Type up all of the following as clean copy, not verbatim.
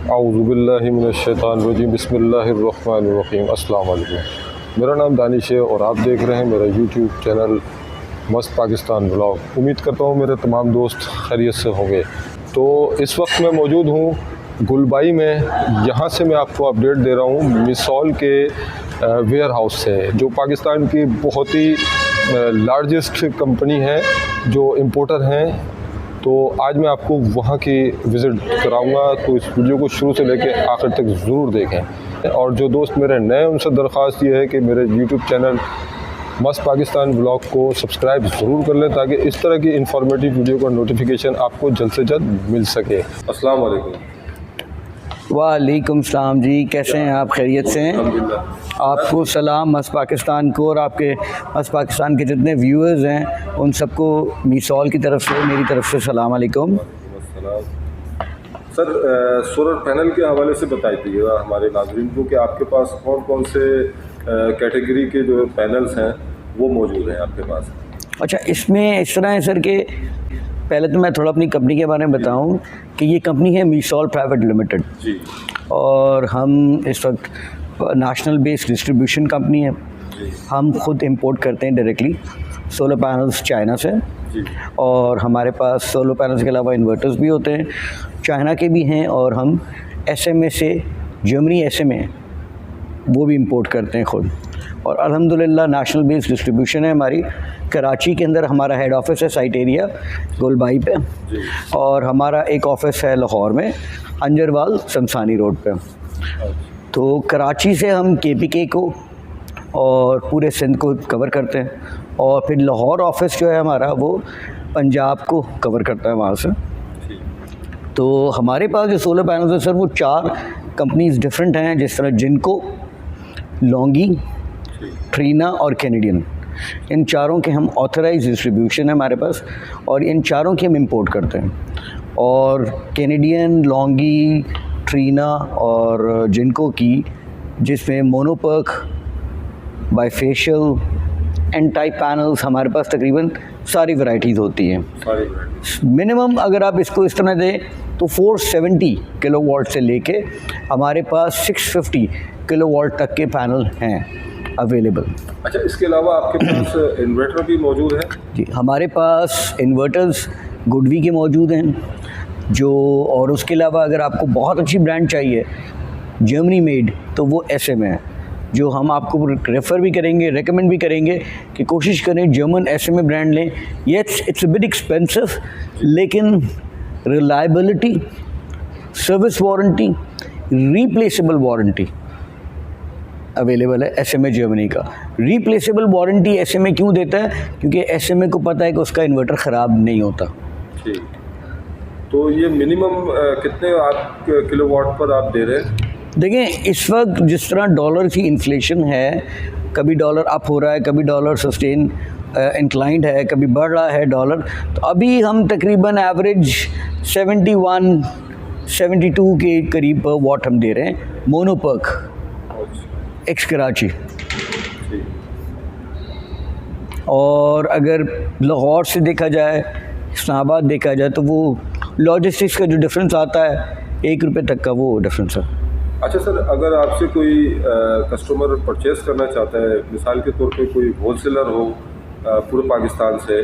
औज़ुबिल्लाहि मिनश्शैतानिर्रजीम बिस्मिल्लाहिर्रहमानिर्रहीम। अस्सलाम वालेकुम। मेरा नाम दानिश है और आप देख रहे हैं मेरा यूट्यूब चैनल मस्त पाकिस्तान व्लॉग। उम्मीद करता हूँ मेरे तमाम दोस्त खैरियत से होंगे। तो इस वक्त मैं मौजूद हूँ गुलबाई में। यहाँ से मैं आपको अपडेट दे रहा हूँ मिसॉल के वेयर हाउस से, जो पाकिस्तान की बहुत ही लार्जेस्ट कंपनी है जो इम्पोर्टर हैं। तो आज मैं आपको वहाँ की विज़िट कराऊंगा, तो इस वीडियो को शुरू से लेकर आखिर तक ज़रूर देखें। और जो दोस्त मेरे नए उनसे दरख्वास्त ये है कि मेरे यूट्यूब चैनल मस्त पाकिस्तान व्लॉग को सब्सक्राइब ज़रूर कर लें, ताकि इस तरह की इंफॉर्मेटिव वीडियो का नोटिफिकेशन आपको जल्द से जल्द मिल सके। अस्सलाम वालेकुम। वालेकुम सलाम जी, कैसे हैं आप? खैरियत से हैं? आपको सलाम मस्त पाकिस्तान को और आपके मस्त पाकिस्तान के जितने व्यूअर्स हैं उन सबको मिसॉल की तरफ से मेरी तरफ से सलाम अलैकुम। सर, सोलर पैनल के हवाले से बताई दीजिएगा हमारे नाज़रीन को कि आपके पास कौन कौन से कैटेगरी के जो पैनल्स हैं वो मौजूद हैं आपके पास। अच्छा, इसमें इस तरह है सर कि पहले तो मैं थोड़ा अपनी कंपनी के बारे में बताऊं कि ये कंपनी है मिसॉल प्राइवेट लिमिटेड जी, और हम इस वक्त नेशनल बेस्ड डिस्ट्रीब्यूशन कंपनी है। हम खुद इंपोर्ट करते हैं डायरेक्टली सोलर पैनल्स चाइना से जी। और हमारे पास सोलर पैनल्स के अलावा इन्वर्टर्स भी होते हैं, चाइना के भी हैं, और हम SMA से जर्मनी SMA वो भी इंपोर्ट करते हैं खुद। और अल्हम्दुलिल्लाह नेशनल बेस्ड डिस्ट्रीब्यूशन है हमारी। कराची के अंदर हमारा हेड ऑफिस है साइट एरिया गुलबाई पे, और हमारा एक ऑफिस है लाहौर में अंजरवाल शमसानी रोड पे। तो कराची से हम KPK को और पूरे सिंध को कवर करते हैं, और फिर लाहौर ऑफिस जो है हमारा वो पंजाब को कवर करता है वहाँ से। तो हमारे पास जो सोलर पैनल्स है सर वो 4 कंपनीज डिफरेंट हैं, जिस तरह जिनको, लॉन्गी, ट्रीना और कैनेडियन। इन चारों के हम ऑथराइज डिस्ट्रीब्यूशन है हमारे पास, और इन चारों की हम इंपोर्ट करते हैं। और कैनेडियन, लॉन्गी, ट्रीना और जिनको की, जिसमें monoperc, bifacial, N type panels, हमारे पास तकरीबन सारी वैरायटीज़ होती हैं। मिनिमम अगर आप इसको इस तरह दें तो 470 किलोवाट से लेके हमारे पास 650 किलोवाट तक के पैनल हैं अवेलेबल। अच्छा, इसके अलावा आपके पास इन्वर्टर भी मौजूद है? जी, हमारे पास इन्वर्टर्स गुडवी के मौजूद हैं जो, और उसके अलावा अगर आपको बहुत अच्छी ब्रांड चाहिए जर्मनी मेड तो वो SMA है, जो हम आपको रेफ़र भी करेंगे, रेकमेंड भी करेंगे कि कोशिश करें जर्मन SMA ब्रांड लें। Yes, it's a bit expensive, लेकिन reliability, service warranty, replaceable warranty available है SMA जर्मनी का। रिप्लेसेबल वारंटी SMA क्यों देता है? क्योंकि SMA को पता है कि उसका इन्वर्टर ख़राब नहीं होता। ठीक, तो ये मिनिमम कितने आप किलोवाट पर आप दे रहे हैं? देखें, इस वक्त जिस तरह डॉलर की इन्फ्लेशन है, कभी डॉलर अप हो रहा है, कभी डॉलर सस्टेन इंक्लाइंड है, कभी बढ़ रहा है डॉलर, तो अभी हम तकरीबन एवरेज 71-72 के करीब पर वाट हम दे रहे हैं मोनोपर्क एक्स कराची। और अगर लाहौर से देखा जाए, इस्लामाबाद देखा जाए, तो वो लॉजिस्टिक्स का जो डिफरेंस आता है ₹1 तक का, वो डिफरेंस है। अच्छा सर, अगर आपसे कोई कस्टमर परचेज़ करना चाहता है, मिसाल के तौर पे कोई होलसेलर हो पूरे पाकिस्तान से,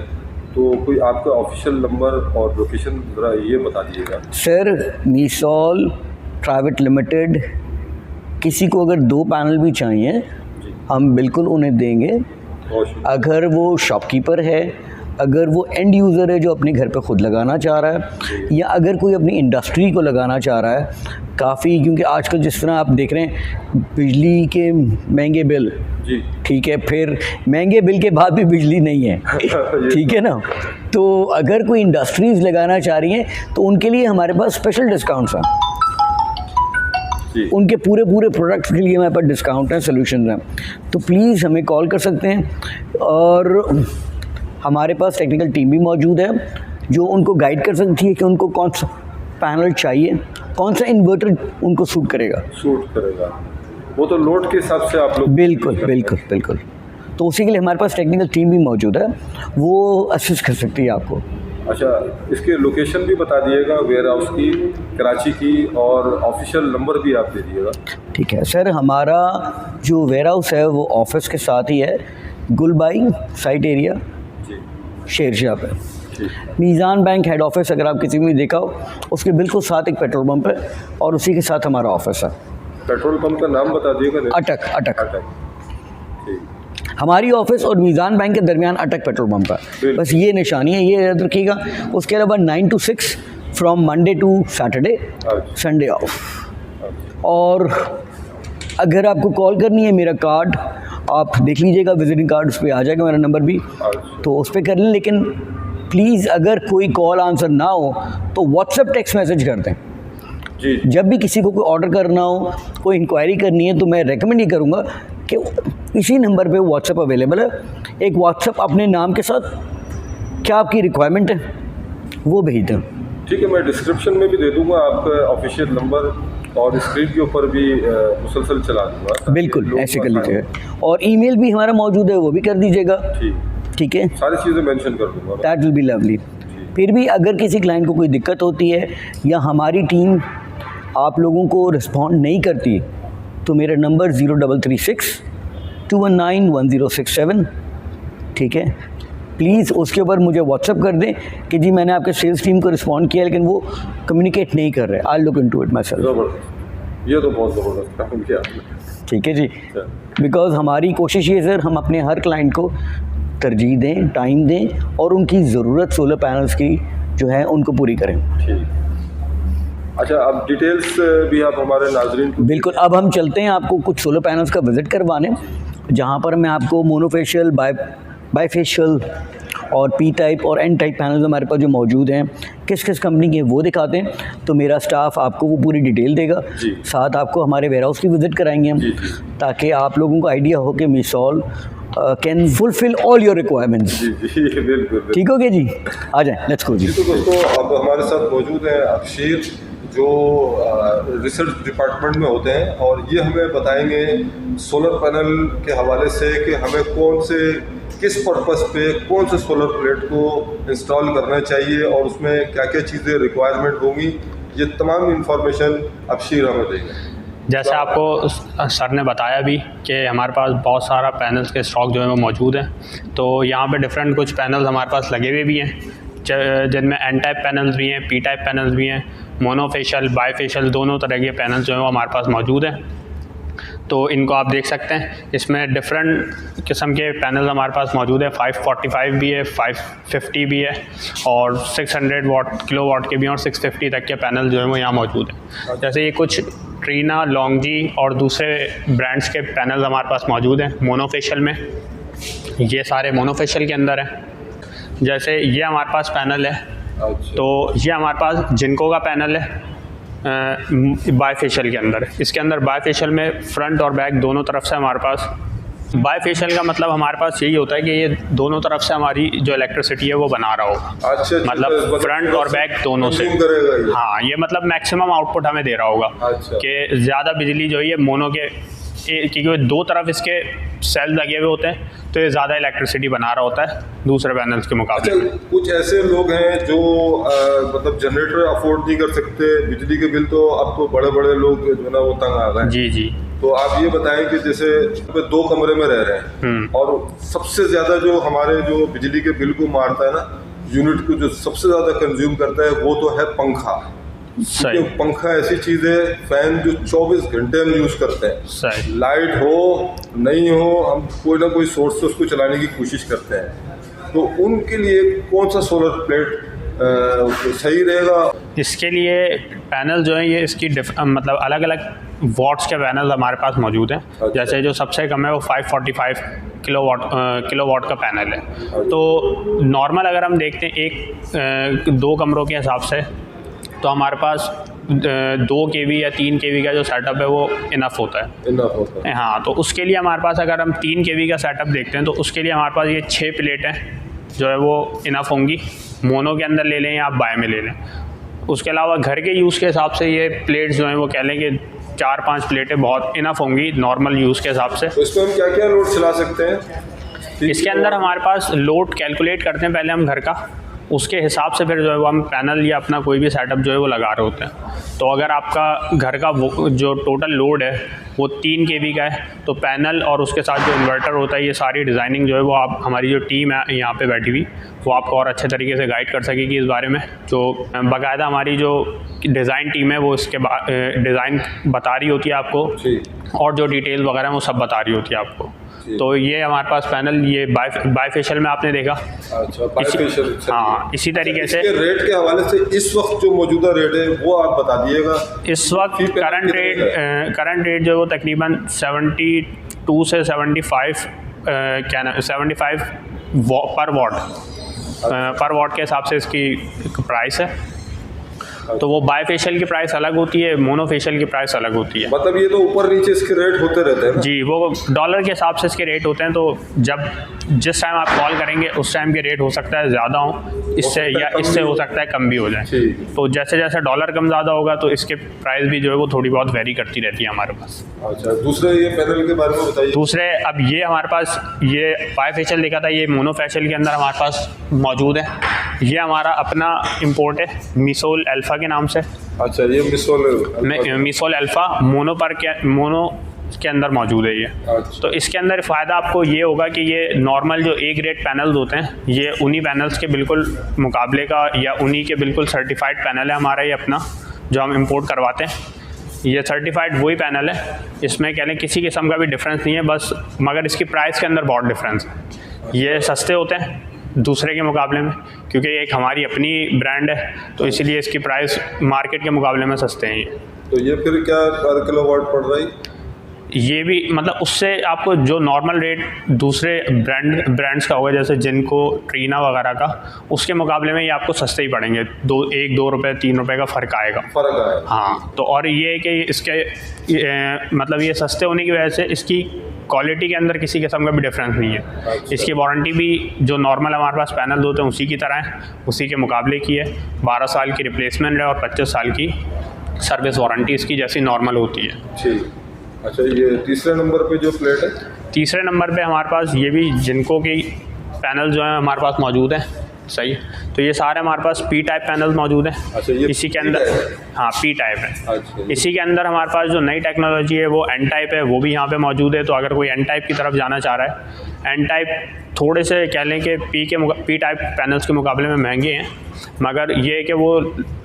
तो कोई आपका ऑफिशियल नंबर और लोकेशन ज़रा ये बता दीजिएगा। सर, मिसॉल प्राइवेट लिमिटेड, किसी को अगर 2 पैनल भी चाहिए हम बिल्कुल उन्हें देंगे। अगर वो शॉपकीपर है, अगर वो एंड यूज़र है जो अपने घर पे ख़ुद लगाना चाह रहा है, या अगर कोई अपनी इंडस्ट्री को लगाना चाह रहा है, काफ़ी, क्योंकि आजकल जिस तरह आप देख रहे हैं बिजली के महंगे बिल, ठीक है, फिर महंगे बिल के बाद भी बिजली नहीं है ठीक है ना। तो अगर कोई इंडस्ट्रीज़ लगाना चाह रही हैं तो उनके लिए हमारे पास स्पेशल डिस्काउंट्स हैं। उनके पूरे प्रोडक्ट्स के लिए हमारे पास डिस्काउंट है, सोल्यूशन हैं। तो प्लीज़ हमें कॉल कर सकते हैं, और हमारे पास टेक्निकल टीम भी मौजूद है जो उनको गाइड कर सकती है कि उनको कौन सा पैनल चाहिए, कौन सा इन्वर्टर उनको सूट करेगा। वो तो लोड के हिसाब से आप लोग। बिल्कुल। तो उसी के लिए हमारे पास टेक्निकल टीम भी मौजूद है, वो असिस्ट कर सकती है आपको। अच्छा, इसके लोकेशन भी बता दिएगा, वेयर हाउस की, कराची की, और ऑफिशियल नंबर भी आप दे दीजिएगा। ठीक है सर, हमारा जो वेयर हाउस है वो ऑफिस के साथ ही है, गुलबाई साइट एरिया, जी, शेरशाह पे। ठीक। मीज़ान बैंक हेड ऑफिस अगर आप किसी में देखा हो, उसके बिल्कुल साथ एक पेट्रोल पंप है और उसी के साथ हमारा ऑफिस है। पेट्रोल पंप का नाम बता दिएगा। अटक। अटक, ठीक। हमारी ऑफिस और मीज़ान बैंक के दरमियान अटक पेट्रोल पंप है, बस ये निशानी है, ये याद रखिएगा। उसके अलावा 9 to 6 from Monday to Saturday, Sunday off. और अगर आपको कॉल करनी है, मेरा कार्ड आप देख लीजिएगा, विजिटिंग कार्ड उस पर आ जाएगा, मेरा नंबर भी, तो उस पर कर लें। लेकिन प्लीज़ अगर कोई कॉल आंसर ना हो तो व्हाट्सएप टेक्स्ट मैसेज कर दें। जी। जब भी किसी को कोई ऑर्डर करना हो, कोई इंक्वायरी करनी है, तो मैं रेकमेंड ये करूँगा कि इसी नंबर पे व्हाट्सएप अवेलेबल है। एक व्हाट्सएप अपने नाम के साथ क्या आपकी रिक्वायरमेंट है वो भेज दें। ठीक है, मैं डिस्क्रिप्शन में भी दे दूंगा आपका ऑफिशियल नंबर, और स्क्रीन के ऊपर भी मुसलसल चला दूंगा। बिल्कुल ऐसे कर लीजिएगा, और ईमेल भी हमारा मौजूद है, वो भी कर दीजिएगा। ठीक है, सारी चीज़ें मेंशन कर दूंगा। That will be lovely. फिर भी अगर किसी क्लाइंट को कोई दिक्कत होती है या हमारी टीम आप लोगों को रिस्पॉन्ड नहीं करती, तो मेरा नंबर 0336 219 1067, ठीक है। प्लीज़ उसके ऊपर मुझे व्हाट्सअप कर दें कि जी मैंने आपके सेल्स टीम को रिस्पॉन्ड किया लेकिन वो कम्युनिकेट नहीं कर रहे। I look into it my self. ज़बरदस्त, ये तो बहुत ज़बरदस्त काम किया आपने। ठीक है जी, बिकॉज़ हमारी कोशिश ये सर, हम अपने हर क्लाइंट को तरजीह दें, टाइम दें और उनकी ज़रूरत सोलर पैनल्स की जो है उनको पूरी करें। ठीक। अच्छा, अब डिटेल्स भी आप हमारे नाज़रीन को। बिल्कुल, अब हम चलते हैं आपको कुछ सोलर पैनल्स का विज़िट करवाने, जहाँ पर मैं आपको मोनोफेशियल, बाईफेशियल और पी टाइप और एन टाइप पैनल्स हमारे पास जो मौजूद हैं, किस किस कंपनी के वो दिखाते हैं। तो मेरा स्टाफ आपको वो पूरी डिटेल देगा, साथ आपको हमारे वेयर हाउस की विज़िट कराएंगे हम, ताकि आप लोगों को आइडिया हो कि Misol can fulfil all your requirements. जी बिल्कुल। ठीक हो गया जी, आ जाए, लेट्स गो जी। तो दोस्तों, अब हमारे साथ मौजूद हैं अबशीर, जो रिसर्च डिपार्टमेंट में होते हैं, और ये हमें बताएंगे सोलर पैनल के हवाले से कि हमें कौन से, किस पर्पस पे कौन से सोलर प्लेट को इंस्टॉल करना चाहिए और उसमें क्या क्या चीज़ें रिक्वायरमेंट होंगी। ये तमाम इंफॉर्मेशन अबशीर हमें देंगे। जैसे आपको सर ने बताया भी कि हमारे पास बहुत सारा पैनल्स के स्टॉक जो है वो मौजूद हैं। तो यहाँ पे डिफरेंट कुछ पैनल्स हमारे पास लगे हुए भी हैं, जिनमें एन टाइप पैनल्स भी हैं, पी टाइप पैनल्स भी हैं, मोनोफेशियल, बाईफेशियल, दोनों तरह के पैनल्स जो हैं वो हमारे पास मौजूद हैं। तो इनको आप देख सकते हैं, इसमें डिफरेंट किस्म के पैनल हमारे पास मौजूद है। 545 भी है, 550 भी है, और 600 किलो वाट के भी हैं, और 650 तक के पैनल जो है वो यहाँ मौजूद हैं। जैसे ये कुछ ट्रीना, लॉन्गजी और दूसरे ब्रांड्स के पैनल हमारे पास मौजूद हैं मोनोफेशियल में। ये सारे मोनोफेशियल के अंदर हैं। जैसे ये हमारे पास पैनल है, तो ये हमारे पास जिनको का पैनल है बाईफेशियल के अंदर। इसके अंदर बाईफेशियल में फ्रंट और बैक दोनों तरफ से हमारे पास, बाईफेशियल का मतलब हमारे पास यही होता है कि ये दोनों तरफ से हमारी जो इलेक्ट्रिसिटी है वो बना रहा होगा। अच्छा, मतलब फ्रंट और बैक दोनों से। हाँ, ये मतलब मैक्सिमम आउटपुट हमें दे रहा होगा। अच्छा। कि ज़्यादा बिजली जो है ये मोनो के, क्योंकि दो तरफ इसके सेल लगे हुए होते हैं, तो ये ज़्यादा इलेक्ट्रिसिटी बना रहा होता है दूसरे पैनल्स के मुकाबले। अच्छा, कुछ ऐसे लोग हैं जो मतलब जनरेटर अफोर्ड नहीं कर सकते, बिजली के बिल, तो अब तो बड़े बड़े लोग जो है ना वो तंग आ गए। जी जी। तो आप ये बताएं कि जैसे 2 कमरे में रह रहे हैं, और सबसे ज़्यादा जो हमारे जो बिजली के बिल को मारता है ना, यूनिट को जो सबसे ज़्यादा कंज्यूम करता है, वो तो है पंखा। सही। पंखा ऐसी चीज़ है, फैन जो 24 घंटे हम यूज़ करते हैं। सही। लाइट हो नहीं हो, हम कोई ना कोई सोर्स से उसको चलाने की कोशिश करते हैं। तो उनके लिए कौन सा सोलर प्लेट सही रहेगा? इसके लिए पैनल जो है ये इसकी मतलब अलग अलग वॉट्स के पैनल हमारे पास मौजूद हैं। अच्छा। जैसे जो सबसे कम है वो 545 किलो वाट का पैनल है। तो नॉर्मल अगर हम देखते हैं 2 कमरों के हिसाब से, तो हमारे पास 2 kV या 3 kV का जो सेटअप है वो इनफ होता है। हाँ, तो उसके लिए हमारे पास, अगर हम 3 kV का सेटअप देखते हैं, तो उसके लिए हमारे पास ये 6 प्लेटें जो है वो इनफ होंगी। मोनो के अंदर ले लें या आप बाय में ले लें। उसके अलावा घर के यूज़ के हिसाब से ये प्लेट्स जो हैं वो कह लें कि 4-5 प्लेटें बहुत इनफ होंगी नॉर्मल यूज़ के हिसाब से। तो इसमें हम क्या क्या लोड चला सकते हैं? इसके अंदर हमारे पास लोड कैलकुलेट करते हैं पहले हम घर का, उसके हिसाब से फिर जो है वो हम पैनल या अपना कोई भी सेटअप जो है वो लगा रहे होते हैं। तो अगर आपका घर का वो जो टोटल लोड है वो 3 kV का है, तो पैनल और उसके साथ जो इन्वर्टर होता है, ये सारी डिज़ाइनिंग जो है वो आप, हमारी जो टीम है यहाँ पे बैठी हुई, वो आपको और अच्छे तरीके से गाइड कर सकेगी इस बारे में। जो बाकायदा हमारी जो डिज़ाइन टीम है वो इसके डिज़ाइन बता रही होती है आपको, और जो डिटेल वगैरह वो सब बता रही होती है आपको। तो ये हमारे पास पैनल, ये बाईफेशियल में आपने देखा। अच्छा, बाईफेशियल। हाँ, इसी तरीके से रेट के हवाले से इस वक्त जो मौजूदा रेट है वो आप बता दिएगा। इस वक्त करंट रेट जो है वो तकरीबन 72 से 75 पर वॉट के हिसाब से इसकी प्राइस है। तो वो बाईफेशियल की प्राइस अलग होती है, मोनोफेशियल की प्राइस अलग होती है। मतलब ये तो ऊपर नीचे इसके रेट होते रहते हैं जी, वो डॉलर के हिसाब से इसके रेट होते हैं। तो जब जिस टाइम आप कॉल करेंगे उस टाइम के रेट हो सकता है ज़्यादा हो इससे, या इससे हो सकता है कम भी हो जाए। तो जैसे जैसे डॉलर कम ज़्यादा होगा तो इसके प्राइस भी जो है वो थोड़ी बहुत वेरी करती रहती है हमारे पास। अच्छा, दूसरे ये पैनल के बारे में बताइए। दूसरे, अब ये हमारे पास ये बाईफेशियल देखा था, ये मोनोफेशियल के अंदर हमारे पास मौजूद है। ये हमारा अपना इम्पोर्ट है मिसोल अल्फ़ा के नाम से। अच्छा, ये मिसोल अल्फ़ा मोनो के अंदर मौजूद है ये। अच्छा। तो इसके अंदर फ़ायदा आपको ये होगा कि ये नॉर्मल जो A ग्रेड पैनल्स होते हैं, ये उन्हीं पैनल्स के बिल्कुल मुकाबले का, या उन्हीं के बिल्कुल सर्टिफाइड पैनल है हमारा ये अपना, जो हम इंपोर्ट करवाते हैं। ये सर्टिफाइड वही पैनल है, इसमें कह लें किसी किस्म का भी डिफरेंस नहीं है बस, मगर इसकी प्राइस के अंदर बहुत डिफरेंस है। ये सस्ते होते हैं दूसरे के मुकाबले में, क्योंकि एक हमारी अपनी ब्रांड है, तो इसीलिए इसकी प्राइस मार्केट के मुकाबले में सस्ते हैं ये। तो ये फिर क्या पर किलोवाट पड़ रहा है? ये भी मतलब उससे आपको जो नॉर्मल रेट दूसरे ब्रांड्स का होगा, जैसे जिनको, ट्रीना वगैरह का, उसके मुकाबले में ये आपको सस्ते ही पड़ेंगे। 1-2 रुपये 3 रुपये का फ़र्क आएगा। हाँ, तो और ये है कि इसके मतलब ये सस्ते होने की वजह से इसकी क्वालिटी के अंदर किसी किस्म का भी डिफरेंस नहीं है। अच्छा। इसकी वारंटी भी जो नॉर्मल हमारे पास पैनल होते हैं उसी की तरह है, उसी के मुकाबले की है। 12 साल की रिप्लेसमेंट है और 25 साल की सर्विस वारंटी इसकी जैसी नॉर्मल होती है। ठीक। अच्छा, ये तीसरे नंबर पे जो प्लेट है? तीसरे नंबर पे हमारे पास ये भी जिनको की पैनल जो है हमारे पास मौजूद हैं। सही, तो ये सारे हमारे पास P टाइप पैनल मौजूद हैं। अच्छा, ये इसी के अंदर, हाँ, P टाइप है। अच्छा, इसी के अंदर हमारे पास जो नई टेक्नोलॉजी है वो N टाइप है, वो भी यहाँ पे मौजूद है। तो अगर कोई N टाइप की तरफ जाना चाह रहा है, N टाइप थोड़े से कह लें कि P टाइप पैनल्स के मुकाबले में महंगे हैं, मगर ये है कि वो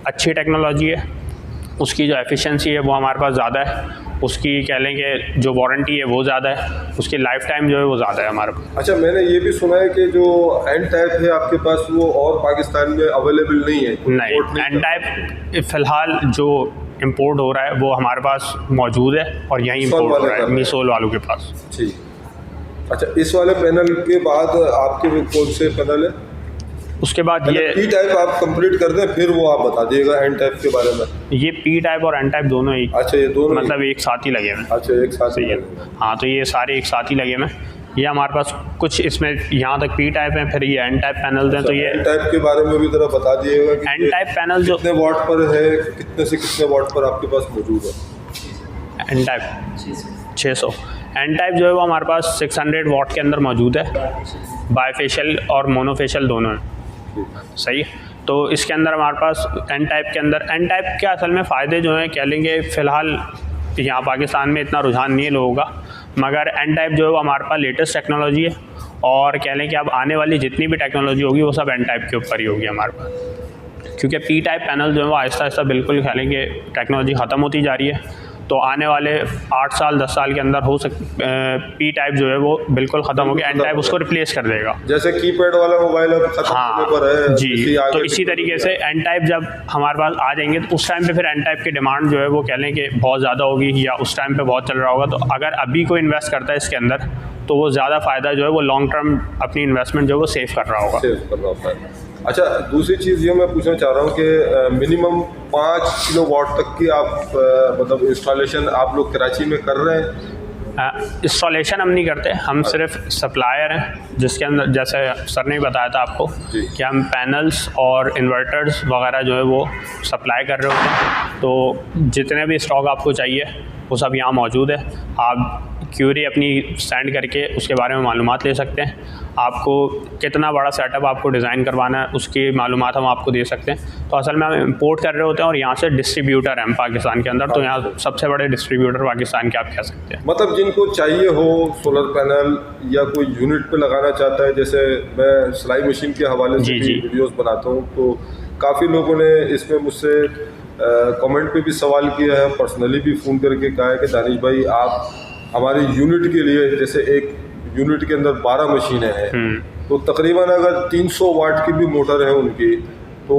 अच्छी टेक्नोलॉजी है, उसकी जो एफिशिएंसी है वो हमारे पास ज़्यादा है, उसकी कह लें कि जो वारंटी है वो ज़्यादा है, उसकी लाइफ टाइम जो है वो ज़्यादा है हमारे पास। अच्छा, मैंने ये भी सुना है कि जो N टाइप है आपके पास वो और पाकिस्तान में अवेलेबल नहीं है? नहीं, N टाइप फ़िलहाल जो इंपोर्ट हो रहा है वो हमारे पास मौजूद है और यहीं इंपोर्ट हो रहा है मिसोल वालों के पास। ठीक। अच्छा, इस वाले पैनल के बाद आपके कौन से पैनल है? उसके बाद ये P टाइप आप कंप्लीट कर दें, फिर वो आप बता दिएगा N टाइप के बारे में। ये P टाइप और N टाइप दोनों एक, अच्छा, ये दोनों मतलब एक साथ ही लगे हुए। अच्छा, एक साथ ही है। हाँ, तो ये सारे एक साथ ही लगे हुए। ये हमारे पास कुछ इसमें यहाँ तक P टाइप है, फिर ये N टाइप पैनल्स हैं। तो ये N टाइप के बारे में भी ज़रा बता दिएगा कि N टाइप पैनल जो कितने वाट पर है, कितने से कितने वाट पर आपके पास मौजूद है? N type 600। N टाइप जो है वो हमारे पास 600 वाट के अंदर मौजूद है, बाईफेशियल और मोनोफेशियल दोनों हैं। सही, तो इसके अंदर हमारे पास N टाइप के अंदर, N टाइप के असल में फ़ायदे जो हैं कह लेंगे, फ़िलहाल यहाँ पाकिस्तान में इतना रुझान नहीं है लोगों का, मगर N टाइप जो है वो हमारे पास लेटेस्ट टेक्नोलॉजी है, और कह लें कि अब आने वाली जितनी भी टेक्नोलॉजी होगी वो सब N टाइप के ऊपर ही होगी हमारे पास, क्योंकि P टाइप पैनल जो है वो आहिस्ता आहिस्ता बिल्कुल कह लें कि टेक्नोलॉजी ख़त्म होती जा रही है। तो आने वाले 8 साल 10 साल के अंदर P टाइप जो है वो बिल्कुल ख़त्म हो गया, N टाइप उसको रिप्लेस कर देगा। जैसे कीपैड वाला मोबाइल अब खत्म होने पर है जी, तो इसी तरीके से N टाइप जब हमारे पास आ जाएंगे तो उस टाइम पे फिर N टाइप की डिमांड जो है वो कह लें कि बहुत ज़्यादा होगी, या उस टाइम पे बहुत चल रहा होगा। तो अगर अभी कोई इन्वेस्ट करता है इसके अंदर तो वो ज़्यादा फ़ायदा जो है वो लॉन्ग टर्म अपनी इन्वेस्टमेंट जो है वो सेव कर रहा होगा। अच्छा, दूसरी चीज़ ये मैं पूछना चाह रहा हूँ कि मिनिमम 5 किलोवाट तक की आप मतलब इंस्टॉलेशन आप लोग कराची में कर रहे हैं? इंस्टॉलेशन हम नहीं करते, हम सिर्फ सप्लायर हैं, जिसके अंदर जैसे सर ने बताया था आपको कि हम पैनल्स और इन्वर्टर्स वगैरह जो है वो सप्लाई कर रहे होते हैं। तो जितने भी स्टॉक आपको चाहिए वो सब यहाँ मौजूद है। आप क्यूरी अपनी सेंड करके उसके बारे में मालूमात ले सकते हैं। आपको कितना बड़ा सेटअप आपको डिज़ाइन करवाना है उसकी मालूमात हम आपको दे सकते हैं। तो असल में हम इंपोर्ट कर रहे होते हैं और यहाँ से डिस्ट्रीब्यूटर हैं पाकिस्तान के अंदर, तो यहाँ सबसे बड़े डिस्ट्रीब्यूटर पाकिस्तान के आप कह सकते हैं। मतलब जिनको चाहिए हो सोलर पैनल या कोई यूनिट पे लगाना चाहता है, जैसे मैं सिलाई मशीन के हवाले से भी वीडियोस बनाता हूँ, तो काफ़ी लोगों ने इसमें मुझसे कमेंट पे भी सवाल किया है, पर्सनली भी फ़ोन करके कहा है कि दानिश भाई आप हमारे यूनिट के लिए, जैसे एक यूनिट के अंदर 12 मशीनें हैं, तो तकरीबन अगर 300 वाट की भी मोटर है उनकी, तो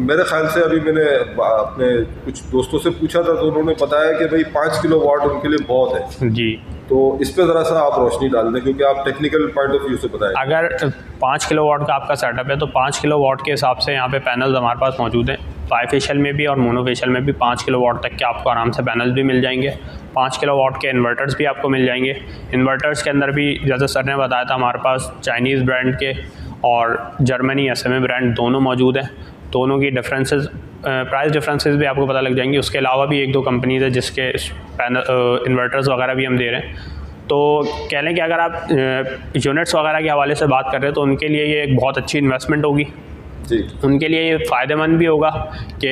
मेरे ख्याल से अभी मैंने अपने कुछ दोस्तों से पूछा था तो उन्होंने बताया कि भाई 5 किलो वाट उनके लिए बहुत है जी। तो इस पे ज़रा सा आप रोशनी डाल दें, क्योंकि आप टेक्निकल पॉइंट ऑफ व्यू से बताएं। अगर 5 किलो वाट का आपका सेटअप है तो 5 किलो वाट के हिसाब से यहाँ पे पैनल्स हमारे पास मौजूद हैं। बाईफेशियल में भी और मोनोफेशियल में भी 5 किलो वाट तक के आपको आराम से पैनल्स भी मिल जाएंगे। 5 किलो वाट के इन्वर्टर्स भी आपको मिल जाएंगे। इन्वर्टर्स के अंदर भी जैसे सर ने बताया था हमारे पास चाइनीज़ ब्रांड के और जर्मनी SMA ब्रांड दोनों मौजूद हैं। दोनों की डिफरेंसेस, प्राइस डिफरेंसेस भी आपको पता लग जाएंगी। उसके अलावा भी 1-2 कंपनीज है जिसके पैनल इन्वर्टर्स वगैरह भी हम दे रहे हैं। तो कह लें कि अगर आप यूनिट्स वगैरह के हवाले से बात कर रहे हैं तो उनके लिए ये एक बहुत अच्छी इन्वेस्टमेंट होगी जी। उनके लिए ये फ़ायदेमंद भी होगा कि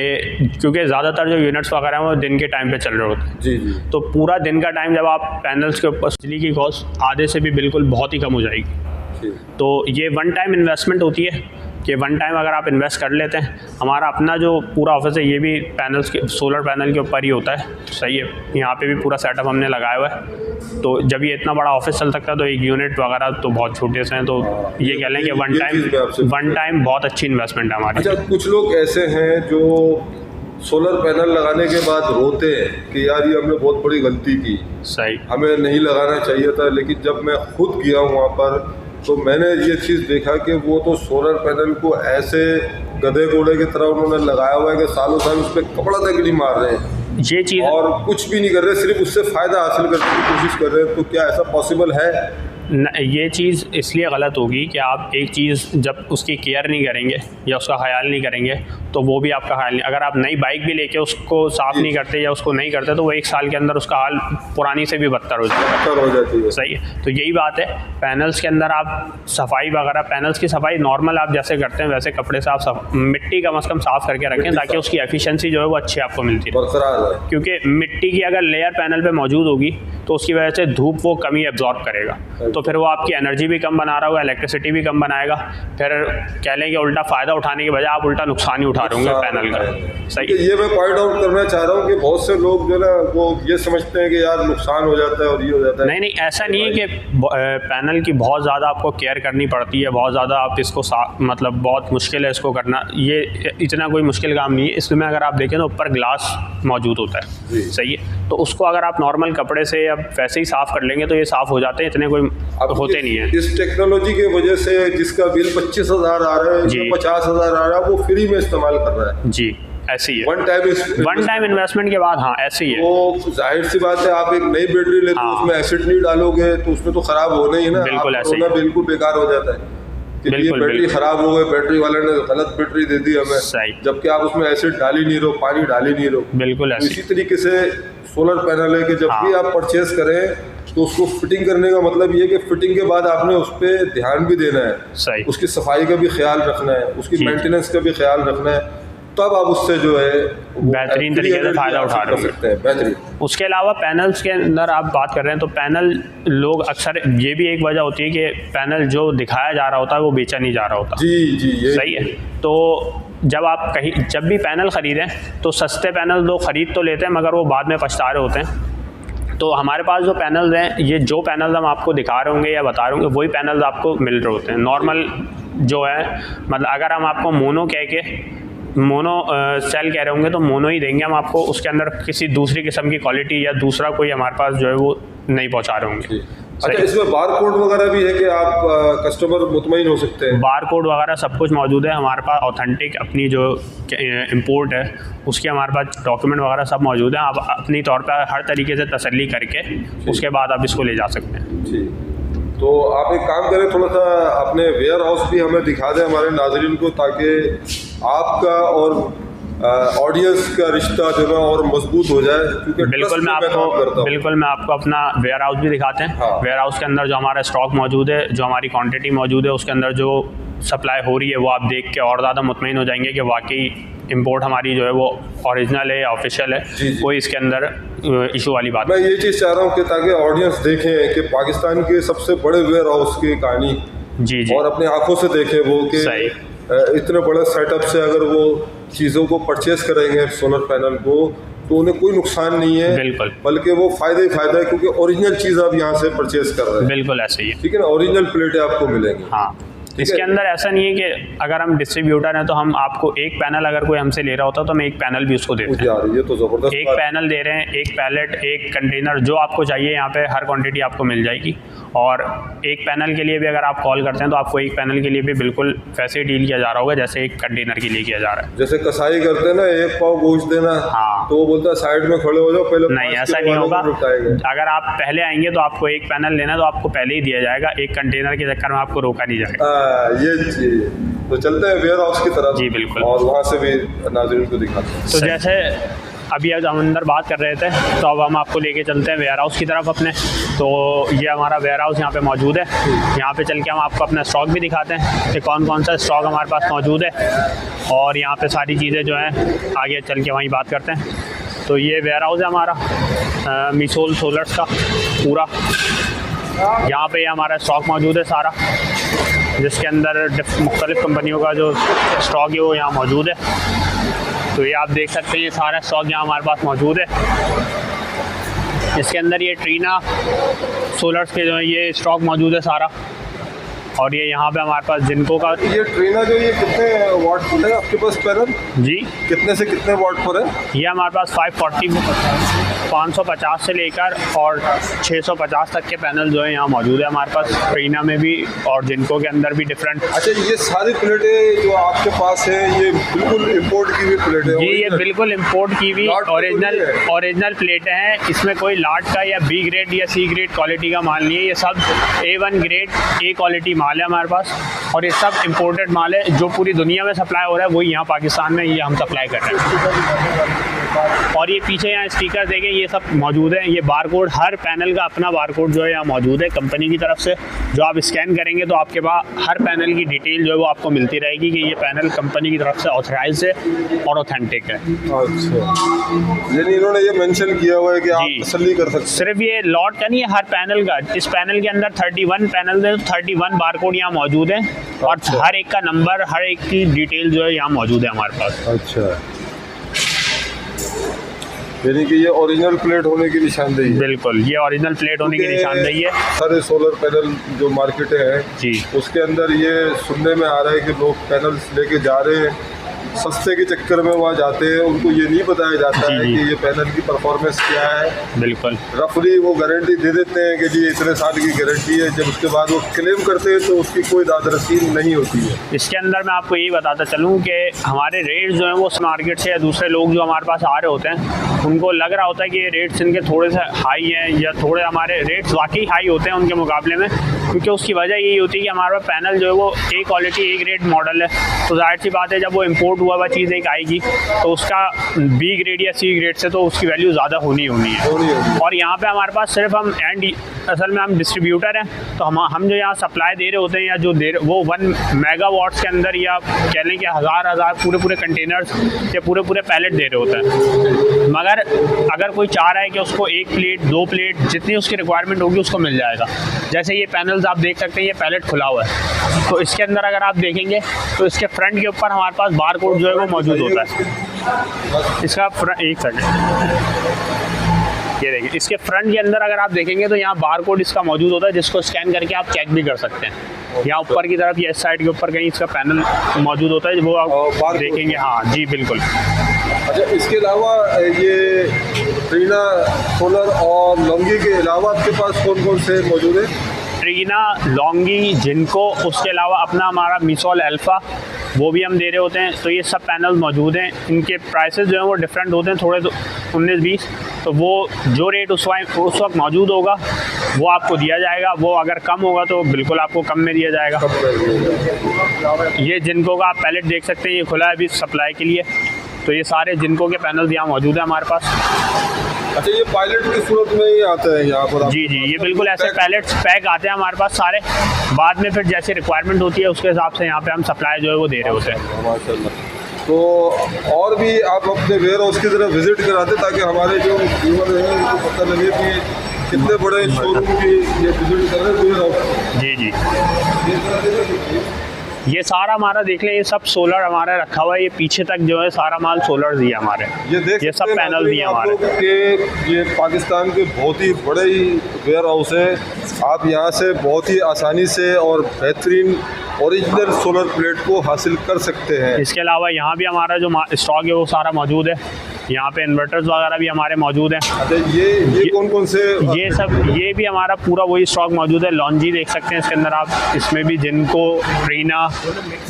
क्योंकि ज़्यादातर जो यूनिट्स वगैरह हैं वो दिन के टाइम पे चल रहे होते हैं जी जी। तो पूरा दिन का टाइम जब आप पैनल्स के ऊपर, बिजली की कॉस्ट आधे से भी बिल्कुल बहुत ही कम हो जाएगी। तो ये वन टाइम इन्वेस्टमेंट होती है कि वन टाइम अगर आप इन्वेस्ट कर लेते हैं। हमारा अपना जो पूरा ऑफिस है ये भी पैनल्स के, सोलर पैनल के ऊपर ही होता है। सही है, यहाँ पे भी पूरा सेटअप हमने लगाया हुआ है। तो जब ये इतना बड़ा ऑफिस चल सकता है तो एक यूनिट वगैरह तो बहुत छोटे से हैं, तो ये कह लें कि वन टाइम बहुत अच्छी इन्वेस्टमेंट है हमारी। अच्छा, कुछ लोग ऐसे हैं जो सोलर पैनल लगाने के बाद रोते हैं कि यार ये हमने बहुत बड़ी गलती की, सही, हमें नहीं लगाना चाहिए था। लेकिन जब मैं खुद गया हूँ वहाँ पर तो मैंने ये चीज़ देखा कि वो तो सोलर पैनल को ऐसे गधे घोड़े की तरह उन्होंने लगाया हुआ है कि सालों साल उस पर कपड़ा तक नहीं मार रहे हैं, ये चीज़ और कुछ भी नहीं कर रहे, सिर्फ उससे फ़ायदा हासिल करने की कोशिश कर रहे हैं। तो क्या ऐसा पॉसिबल है? ये चीज़ इसलिए गलत होगी कि आप एक चीज़ जब उसकी केयर नहीं करेंगे या उसका ख्याल नहीं करेंगे तो वो भी आपका ख्याल नहीं। अगर आप नई बाइक भी लेके उसको साफ़ नहीं करते या उसको नहीं करते तो वो 1 साल के अंदर उसका हाल पुरानी से भी बदतर हो जाती है। सही है, तो यही बात है। पैनल्स के अंदर आप सफाई वगैरह, पैनल्स की सफाई नॉर्मल आप जैसे करते हैं वैसे कपड़े से आप मिट्टी कम से कम साफ़ करके रखें ताकि उसकी एफिशिएंसी जो है वो अच्छी आपको मिलती है। क्योंकि मिट्टी की अगर लेयर पैनल पे मौजूद होगी तो उसकी वजह से धूप वो कम ही एब्जॉर्ब करेगा, तो फिर वो आपकी एनर्जी भी कम बना रहा होगा, इलेक्ट्रिसिटी भी कम बनाएगा। फिर कह लें कि उल्टा फ़ायदा उठाने के बजाय आप उल्टा नुकसान ही उठा रहे होंगे पैनल का। सही, ये मैं पॉइंट आउट करना चाह रहा हूँ कि बहुत से लोग जो ना वो ये समझते हैं कि यार नुकसान हो जाता है और ये हो जाता है। नहीं, ऐसा नहीं है कि पैनल की बहुत ज़्यादा आपको केयर करनी पड़ती है, बहुत ज़्यादा आप इसको मतलब बहुत मुश्किल है इसको करना। ये इतना कोई मुश्किल काम नहीं है। इसमें अगर आप देखें तो ऊपर ग्लास मौजूद होता है, सही है, तो उसको अगर आप नॉर्मल कपड़े से या वैसे ही साफ़ कर लेंगे तो ये साफ़ हो जाते हैं, इतने कोई होते नहीं है। इस टेक्नोलॉजी की वजह से जिसका बिल 25,000 आ रहा है, 50,000 आ रहा है, वो फ्री में इस्तेमाल कर रहा है। जी, ऐसी है। वन टाइम इन्वेस्टमेंट के बाद, हाँ ऐसी है। वो जाहिर सी बात है, आप एक नई बैटरी लेते हो, उसमें एसिड नहीं डालोगे तो उसमें तो खराब होना ही ना, बिल्कुल ऐसे ही, बिल्कुल बेकार हो जाता है कि ये बैटरी खराब हो गई, बैटरी वाले ने गलत बैटरी दे दी हमें, जबकि आप उसमें एसिड डाल ही नहीं रहो, पानी डाल ही नहीं रहो। बिल्कुल ऐसे। इसी तरीके से सोलर पैनल है कि जब भी आप परचेज करें तो उसको फिटिंग करने का मतलब ये कि फिटिंग के बाद आपने उस पर ध्यान भी देना है, सही, उसकी सफाई का भी ख्याल रखना है, उसकी मेंटेनेंस का भी ख्याल रखना है, तब आप उससे जो है बेहतरीन तरीके से फ़ायदा उठा सकते हैं। बेहतरीन। उसके अलावा पैनल्स के अंदर आप बात कर रहे हैं तो पैनल लोग अक्सर, ये भी एक वजह होती है कि पैनल जो दिखाया जा रहा होता है वो बेचा नहीं जा रहा होता। जी, सही है। तो जब भी पैनल ख़रीदें तो सस्ते पैनल लोग ख़रीद तो लेते हैं मगर वो बाद में पछता रहे होते हैं। तो हमारे पास जो पैनल्स हैं, ये जो पैनल्स हम आपको दिखा रहे होंगे या बता रहे होंगे वही पैनल्स आपको मिल रहे होते हैं। नॉर्मल जो है, मतलब अगर हम आपको मोनो सेल कह रहे होंगे तो मोनो ही देंगे हम आपको, उसके अंदर किसी दूसरी किस्म की क्वालिटी या दूसरा कोई हमारे पास जो है वो नहीं पहुंचा रहे होंगे। अच्छा, इसमें बार कोड वगैरह भी है कि आप कस्टमर मुतमईन हो सकते हैं? बार कोड वगैरह सब कुछ मौजूद है हमारे पास। ऑथेंटिक अपनी जो इंपोर्ट है उसके हमारे पास डॉक्यूमेंट वगैरह सब मौजूद हैं। आप अपनी तौर पर हर तरीके से तसल्ली करके उसके बाद आप इसको ले जा सकते हैं। जी, तो आप एक काम करें, थोड़ा सा अपने वेयर हाउस भी हमें दिखा दें हमारे नाज़रीन को, ताकि आपका और ऑडियंस का रिश्ता जो है और मजबूत हो जाए, क्योंकि बिल्कुल मैं आपको अपना वेयर हाउस भी दिखाते हैं। हाँ। वेयर हाउस के अंदर जो हमारा स्टॉक मौजूद है, जो हमारी क्वांटिटी मौजूद है, उसके अंदर जो सप्लाई हो रही है वो आप देख के और ज़्यादा मुतमईन हो जाएंगे कि वाकई इंपोर्ट हमारी जो है वो ओरिजिनल है या ऑफिशियल है। जी। कोई इसके अंदर इशू वाली बात मैं ये चीज़ चाह रहा हूँ कि ताकि ऑडियंस देखें कि पाकिस्तान के सबसे बड़े वेयर हाउस की कहानी जी जी और अपनी आंखों से देखें वो कि सही। इतने बड़े सेटअप से अगर वो चीज़ों को परचेस करेंगे सोलर पैनल को, तो उन्हें कोई नुकसान नहीं है, बिल्कुल। बल्कि वो फ़ायदा ही फ़ायदा है, क्योंकि ओरिजिनल चीज़ आप यहाँ से परचेस कर रहे हैं। बिल्कुल ऐसे ही है। ठीक है ना, ओरिजिनल प्लेटें आपको मिलेंगी। हाँ, इसके अंदर ऐसा नहीं है कि अगर हम डिस्ट्रीब्यूटर हैं तो हम आपको एक पैनल अगर कोई हमसे ले रहा होता तो हम एक पैनल भी उसको देते हैं। यार ये तो ज़बरदस्त एक बात है। पैनल दे रहे हैं, एक पैलेट, एक कंटेनर, जो आपको चाहिए यहाँ पे हर क्वांटिटी आपको मिल जाएगी। और एक पैनल के लिए भी अगर आप कॉल करते हैं तो आपको एक पैनल के लिए भी बिल्कुल वैसे ही डील किया जा रहा होगा जैसे एक कंटेनर के लिए किया जा रहा है। जैसे कसाई करते हैं ना, एक पाव गोश्त देना, हाँ। तो वो बोलता है साइड में खड़े हो जाओ, पहले नहीं, 5 ऐसा किलो नहीं वालों होगा। को लुटाएंगे। अगर आप पहले आएंगे तो आपको एक पैनल लेना है तो आपको पहले ही दिया जाएगा, एक कंटेनर के चक्कर में आपको रोका नहीं जाएगा। ये चीज़। तो चलते हैं वेयर हाउस की तरफ। जी, बिल्कुल। और वहाँ से भी नाज़रीन को दिखाते हैं। तो जैसे अभी आज हम अंदर बात कर रहे थे, तो अब हम आपको लेके चलते हैं वेयर हाउस की तरफ अपने। तो ये हमारा वेयर हाउस यहाँ पे मौजूद है। यहाँ पे चल के हम आपको अपना स्टॉक भी दिखाते हैं कि कौन कौन सा स्टॉक हमारे पास मौजूद है, और यहाँ पे सारी चीज़ें जो हैं आगे चल के वहीं बात करते हैं। तो ये वेयर हाउस है हमारा मिसोल सोलर्स का पूरा। यहाँ पे हमारा स्टॉक मौजूद है सारा, जिसके अंदर मुख्तलिफ़ कंपनियों का जो स्टॉक है वो यहाँ मौजूद है। तो ये आप देख सकते हैं, ये सारा स्टॉक यहाँ हमारे पास मौजूद है। इसके अंदर ये ट्रीना सोलर्स के जो है ये स्टॉक मौजूद है सारा। और ये यहाँ पे हमारे पास जिनको का ये ट्रेना जो ये कितने वाट पर है आपके पास पैनल? जी, कितने से कितने वाट पर है? ये हमारे पास 550 से लेकर और 650 तक के पैनल जो है यहाँ मौजूद है हमारे पास, ट्रीना में भी और जिनको के अंदर भी डिफरेंट। अच्छा, ये सारी प्लेटें जो आपके पास है ये बिल्कुल इंपोर्ट की हुई प्लेटें हैं? जी, ये बिल्कुल इंपोर्ट की हुई ओरिजिनल प्लेटें हैं। इसमें कोई लाट का या बी ग्रेड या सी ग्रेड क्वालिटी का माल नहीं है। ये सब A1 ग्रेड A क्वालिटी माल है हमारे पास, और ये सब इंपोर्टेड माल है। जो पूरी दुनिया में सप्लाई हो रहा है वही यहाँ पाकिस्तान में ये हम सप्लाई कर रहे हैं। और ये पीछे यहाँ स्टिकर देखें, ये सब मौजूद है। ये बारकोड, हर पैनल का अपना बारकोड जो है यहाँ मौजूद है कंपनी की तरफ से, जो आप स्कैन करेंगे तो आपके पास हर पैनल की डिटेल जो है वो आपको मिलती रहेगी कि ये पैनल कंपनी की तरफ से ऑथराइज है और ऑथेंटिक है। अच्छा, यानी इन्होंने ये मेंशन किया हुआ है कि आप तसल्ली कर सकते हैं। सिर्फ ये लॉट का नहीं है, हर पैनल का। इस पैनल के अंदर 31 पैनल है, 31 बारकोड यहाँ मौजूद है, और हर एक का नंबर, हर एक की डिटेल जो है यहाँ मौजूद है हमारे पास। अच्छा, यानी कि ये ओरिजिनल प्लेट होने की निशानदेही है? बिल्कुल, ये ओरिजिनल प्लेट होने की निशानदेही है। सारे सोलर पैनल जो मार्केटें हैं जी, उसके अंदर ये सुनने में आ रहा है कि लोग पैनल्स लेके जा रहे हैं, सस्ते के चक्कर में वहाँ जाते हैं, उनको ये नहीं बताया जाता है कि ये पैनल की परफॉर्मेंस क्या है। बिल्कुल, रफली वो गारंटी दे देते हैं कि जी इतने साल की गारंटी है, जब उसके बाद वो क्लेम करते हैं तो उसकी कोई दादरसी नहीं होती है। इसके अंदर मैं आपको यही बताता चलूँ कि हमारे रेट्स जो हैं वो मार्केट से या दूसरे लोग जो हमारे पास आ रहे होते हैं उनको लग रहा होता है कि ये रेट्स इनके थोड़े से हाई हैं, या थोड़े हमारे रेट्स वाकई हाई होते हैं उनके मुकाबले में, क्योंकि उसकी वजह यही होती है कि हमारे पास पैनल जो है वो A quality A grade model है। तो जाहिर सी बात है जब वो इम्पोर्ट हुआ हुआ चीज़ एक आएगी तो उसका B ग्रेड या C ग्रेड से तो उसकी वैल्यू ज़्यादा होनी है। और यहाँ पे हमारे पास सिर्फ हम असल में हम डिस्ट्रीब्यूटर हैं, तो हम जो यहाँ सप्लाई दे रहे होते हैं या जो दे रहे वो 1 मेगावाट्स के अंदर, या कह लें कि हज़ार पूरे कंटेनर्स या पूरे पैलेट दे रहे होते हैं। मगर अगर कोई चाह रहा है कि उसको 1 प्लेट 2 प्लेट जितनी उसकी रिक्वायरमेंट होगी उसको मिल जाएगा। जैसे ये पैनल्स आप देख सकते हैं, ये पैलेट खुला हुआ है, तो इसके अंदर अगर आप देखेंगे तो इसके फ्रंट के ऊपर हमारे पास बार कोड जो है वो मौजूद होता है। इसका एक सेकंड, ये देखिए, इसके फ्रंट के अंदर अगर आप देखेंगे तो यहाँ बार कोड इसका मौजूद होता है, जिसको स्कैन करके आप चेक भी कर सकते हैं। यहाँ ऊपर की तरफ, ये इस साइड के ऊपर कहीं इसका पैनल मौजूद होता है, वो आप देखेंगे। हाँ जी, बिल्कुल। अच्छा, इसके अलावा ये ट्रीना सोलर और लॉन्गी के अलावा आपके पास कौन कौन से मौजूद है? ट्रीना, लॉन्गी, जिनको, उसके अलावा अपना हमारा मिसोल अल्फ़ा वो भी हम दे रहे होते हैं। तो ये सब पैनल मौजूद हैं। इनके प्राइसेस जो हैं वो डिफरेंट होते हैं थोड़े, 19-20। तो वो जो रेट उस वक्त मौजूद होगा वो आपको दिया जाएगा। वो अगर कम होगा तो बिल्कुल आपको कम में दिया जाएगा। ये जिनको का आप पैलेट देख सकते हैं, ये खुला है अभी सप्लाई के लिए। तो ये सारे जिनको के पैनल्स यहाँ मौजूद है हमारे पास। अच्छा, ये पायलट की सूरत में ही आते हैं यहाँ पर? जी जी, ये बिल्कुल ऐसे पैलेट्स पैक आते हैं हमारे पास सारे, बाद में फिर जैसे रिक्वायरमेंट होती है उसके हिसाब से यहाँ पे हम सप्लाई जो है वो दे रहे होते हैं। माशाल्लाह। तो और भी आप अपने वेयर हाउस की तरफ विजिट कराते ताकि हमारे जो व्यूअर हैं उनको पता लगे कि कितने बड़े शोरूम की ये विजिट कर रहे हैं वेयर हाउस। जी जी, ये सारा हमारा देख लें, ये सब सोलर हमारा रखा हुआ है, ये पीछे तक जो है सारा माल सोलर दिया हमारे, ये सब पैनल दिए हमारे कि ये पाकिस्तान के बहुत ही बड़े ही वेयर हाउस है। आप यहाँ से बहुत ही आसानी से और बेहतरीन ओरिजिनल सोलर प्लेट को हासिल कर सकते हैं। इसके अलावा यहाँ भी हमारा जो स्टॉक है वो सारा मौजूद है, यहाँ पे इन्वर्टर्स वगैरह भी हमारे मौजूद हैं। अच्छा, ये कौन कौन से? ये भी हमारा पूरा वही स्टॉक मौजूद है। लॉन्जी देख सकते हैं इसके अंदर आप, इसमें भी जिनको रीना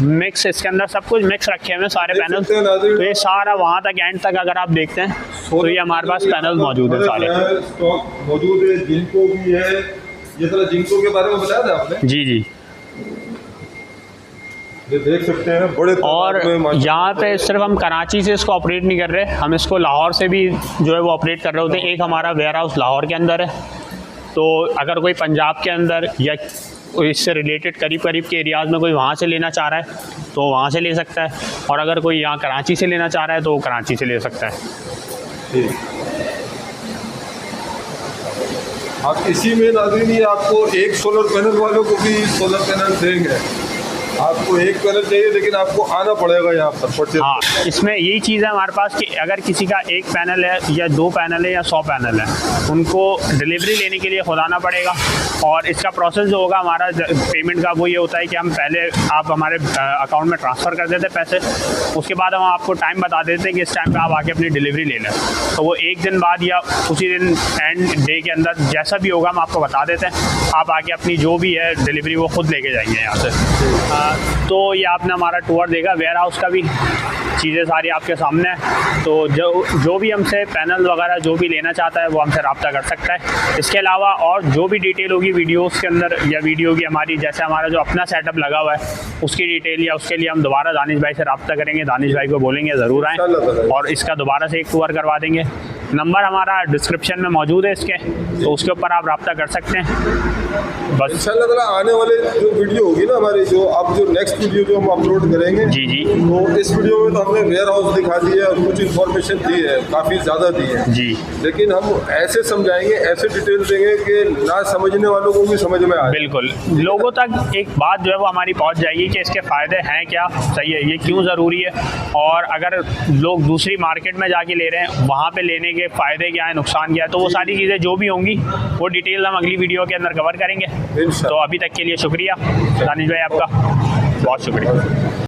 मिक्स, इसके अंदर सब कुछ मिक्स रखे हुए हैं सारे पैनल। तो ये सारा वहाँ तक एंड तक अगर आप देखते हैं तो ये हमारे पास पैनल मौजूद है सारे, स्टॉक मौजूद है। जिनको भी है, ये सारा जिनको के बारे में बताया था आपने? जी जी, ये देख सकते हैं बड़े। और यहाँ पे सिर्फ हम कराची से इसको ऑपरेट नहीं कर रहे, हम इसको लाहौर से भी जो है वो ऑपरेट कर रहे होते हैं। एक हमारा वेयर हाउस लाहौर के अंदर है, तो अगर कोई पंजाब के अंदर या इससे रिलेटेड करीब करीब के एरियाज़ में कोई वहाँ से लेना चाह रहा है तो वहाँ से ले सकता है, और अगर कोई यहाँ कराची से लेना चाह रहा है तो वो कराची से ले सकता है। ठीक। आप इसी में नाज़रीन ही आपको एक सोलर पैनल वालों को भी सोलर पैनल देंगे। आपको एक पैनल चाहिए लेकिन आपको आना पड़ेगा यहाँ पर परचेज। हाँ, इसमें यही चीज़ है हमारे पास कि अगर किसी का एक पैनल है या 2 पैनल है या 100 पैनल है, उनको डिलीवरी लेने के लिए खुद आना पड़ेगा। और इसका प्रोसेस जो होगा हमारा पेमेंट का, वो ये होता है कि हम पहले आप हमारे अकाउंट में ट्रांसफ़र कर देते पैसे, उसके बाद हम आपको टाइम बता देते हैं कि इस टाइम पर आप आके अपनी डिलीवरी ले लें। तो वो एक दिन बाद या उसी दिन एंड डे के अंदर जैसा भी होगा हम आपको बता देते हैं, आप आके अपनी जो भी है डिलीवरी वो खुद लेके जाएंगे यहाँ से। तो ये आपने हमारा टूर देखा वेयर हाउस का भी, चीज़ें सारी आपके सामने है। तो जो भी हमसे पैनल वगैरह जो भी लेना चाहता है वो हमसे रब्ता कर सकता है। इसके अलावा और जो भी डिटेल होगी वीडियोस के अंदर या वीडियो की हमारी, जैसे हमारा जो अपना सेटअप लगा हुआ है उसकी डिटेल, या उसके लिए हम दोबारा दानिश भाई से रब्ता करेंगे, दानिश भाई को बोलेंगे ज़रूर आएँ और इसका दोबारा से एक टूर करवा देंगे। नंबर हमारा डिस्क्रिप्शन में मौजूद है इसके, तो उसके ऊपर आप रब्ता कर सकते हैं। बस इंशाल्लाह ताला आने वाले जो वीडियो होगी ना हमारी, जो आप जो नेक्स्ट वीडियो जो हम अपलोड करेंगे, जी जी, तो इस वीडियो में तो हमने वेयर हाउस दिखा दी है और कुछ इन्फॉर्मेशन दी है, काफ़ी ज़्यादा दी है जी, लेकिन हम ऐसे समझाएंगे, ऐसे डिटेल देंगे कि ना समझने वालों को भी समझ में आए। बिल्कुल, लोगों तक एक बात जो है वो हमारी पहुंच जाएगी कि इसके फ़ायदे हैं क्या, सही है, ये क्यों ज़रूरी है, और अगर लोग दूसरी मार्केट में जाके ले रहे हैं वहाँ पे लेने के फ़ायदे क्या है, नुकसान क्या है, तो वो सारी चीज़ें जो भी होंगी वो डिटेल हम अगली वीडियो के अंदर कवर करेंगे। तो अभी तक के लिए शुक्रिया दानिश भाई, आपका बहुत शुक्रिया।